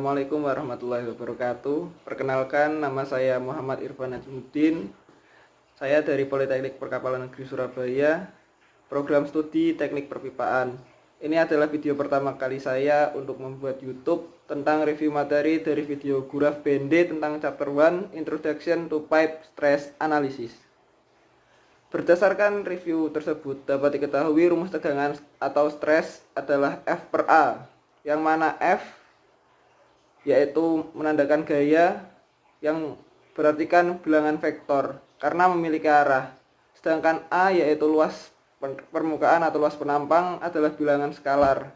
Assalamualaikum warahmatullahi wabarakatuh. Perkenalkan, nama saya Muhammad Irfan Najmuddin. Saya dari Politeknik Perkapalan Negeri Surabaya, program studi Teknik Perpipaan. Ini adalah video pertama kali saya untuk membuat YouTube tentang review materi dari video Guraf BND tentang Chapter 1 Introduction to Pipe Stress Analysis. Berdasarkan review tersebut, dapat diketahui rumus tegangan atau stres adalah F per A, yang mana F yaitu menandakan gaya yang berartikan bilangan vektor karena memiliki arah. Sedangkan A yaitu luas permukaan atau luas penampang adalah bilangan skalar.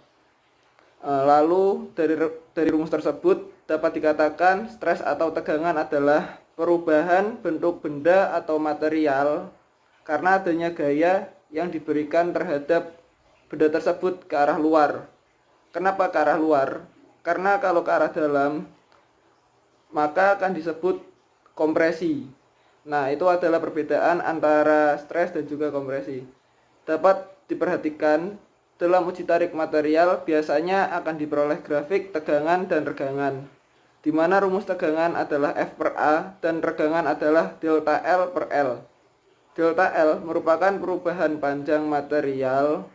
Lalu dari rumus tersebut dapat dikatakan stres atau tegangan adalah perubahan bentuk benda atau material karena adanya gaya yang diberikan terhadap benda tersebut ke arah luar. Kenapa ke arah luar? Karena kalau ke arah dalam maka akan disebut kompresi. Nah, itu adalah perbedaan antara stres dan juga kompresi. Dapat diperhatikan dalam uji tarik material biasanya akan diperoleh grafik tegangan dan regangan, di mana rumus tegangan adalah F per A dan regangan adalah delta L per L. Delta L merupakan perubahan panjang material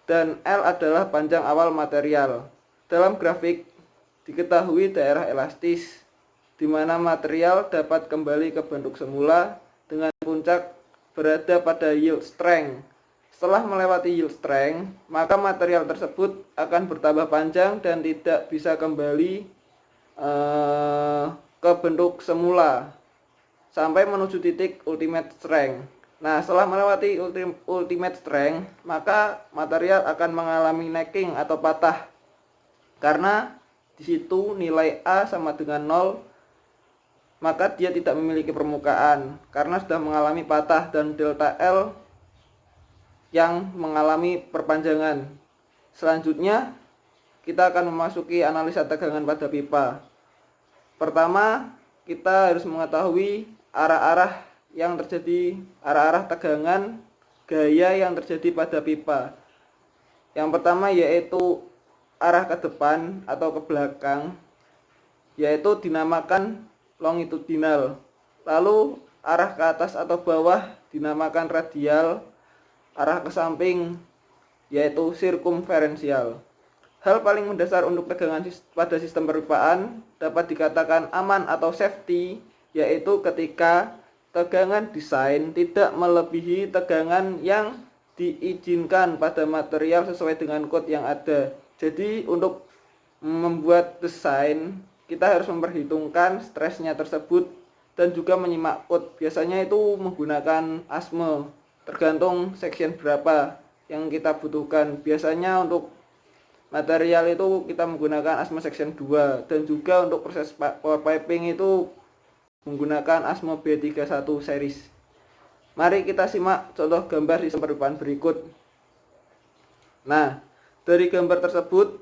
dan L adalah panjang awal material. Dalam grafik diketahui daerah elastis, di mana material dapat kembali ke bentuk semula dengan puncak berada pada yield strength. Setelah melewati yield strength, maka material tersebut akan bertambah panjang dan tidak bisa kembali ke bentuk semula sampai menuju titik ultimate strength. Nah, setelah melewati ultimate strength, maka material akan mengalami necking atau patah. Karena di situ nilai A sama dengan 0, maka dia tidak memiliki permukaan karena sudah mengalami patah dan delta L yang mengalami perpanjangan. Selanjutnya kita akan memasuki analisa tegangan pada pipa. Pertama, kita harus mengetahui arah-arah yang terjadi, arah-arah tegangan gaya yang terjadi pada pipa. Yang pertama yaitu arah ke depan atau ke belakang, yaitu dinamakan longitudinal. Lalu arah ke atas atau bawah dinamakan radial, arah ke samping yaitu sirkumferensial. Hal paling mendasar untuk tegangan pada sistem perpipaan dapat dikatakan aman atau safety, yaitu ketika tegangan desain tidak melebihi tegangan yang diizinkan pada material sesuai dengan kode yang ada. Jadi untuk membuat desain kita harus memperhitungkan stresnya tersebut dan juga menyimak kode. Biasanya itu menggunakan ASME, tergantung section berapa yang kita butuhkan. Biasanya untuk material itu kita menggunakan ASME section 2, dan juga untuk proses power piping itu menggunakan ASME B31 series. Mari kita simak contoh gambar sistem perpipaan berikut. Nah, dari gambar tersebut,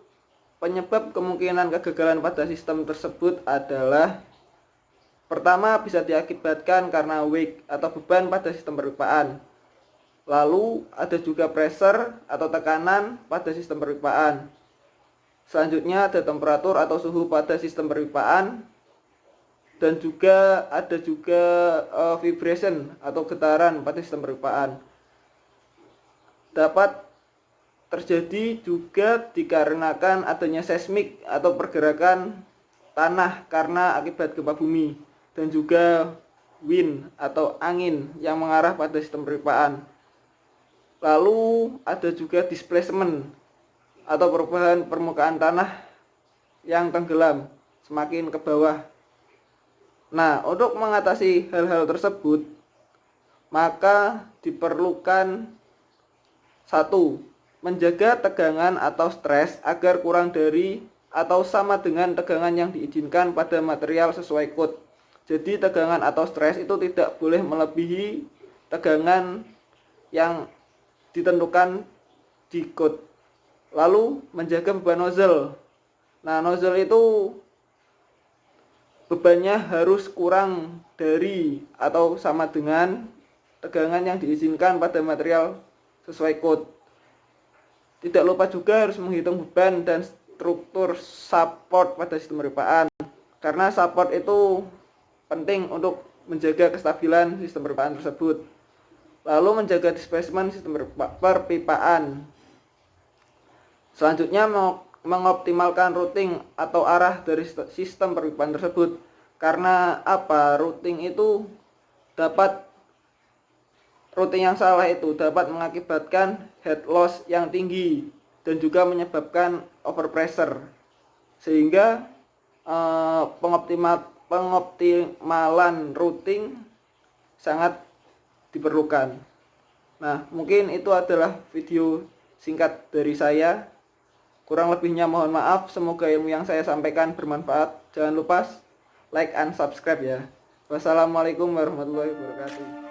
penyebab kemungkinan kegagalan pada sistem tersebut adalah pertama bisa diakibatkan karena weight atau beban pada sistem perpipaan. Lalu ada juga pressure atau tekanan pada sistem perpipaan. Selanjutnya ada temperatur atau suhu pada sistem perpipaan, dan juga ada vibration atau getaran pada sistem perpipaan. Dapat terjadi juga dikarenakan adanya seismik atau pergerakan tanah karena akibat gempa bumi, dan juga wind atau angin yang mengarah pada sistem perpipaan. Lalu ada juga displacement atau perubahan permukaan tanah yang tenggelam semakin ke bawah. Nah, untuk mengatasi hal-hal tersebut maka diperlukan satu, menjaga tegangan atau stres agar kurang dari atau sama dengan tegangan yang diizinkan pada material sesuai kode. Jadi tegangan atau stres itu tidak boleh melebihi tegangan yang ditentukan di kode. Lalu menjaga beban nozzle. Nah, nozzle itu bebannya harus kurang dari atau sama dengan tegangan yang diizinkan pada material sesuai kode. Tidak lupa juga harus menghitung beban dan struktur support pada sistem perpipaan. Karena support itu penting untuk menjaga kestabilan sistem perpipaan tersebut. Lalu menjaga displacement sistem perpipaan. Selanjutnya mengoptimalkan routing atau arah dari sistem perpipaan tersebut. Karena apa? Routing yang salah itu dapat mengakibatkan head loss yang tinggi dan juga menyebabkan overpressure, sehingga pengoptimalan routing sangat diperlukan. Nah, mungkin itu adalah video singkat dari saya. Kurang lebihnya mohon maaf. Semoga ilmu yang saya sampaikan bermanfaat. Jangan lupa like and subscribe ya. Wassalamualaikum warahmatullahi wabarakatuh.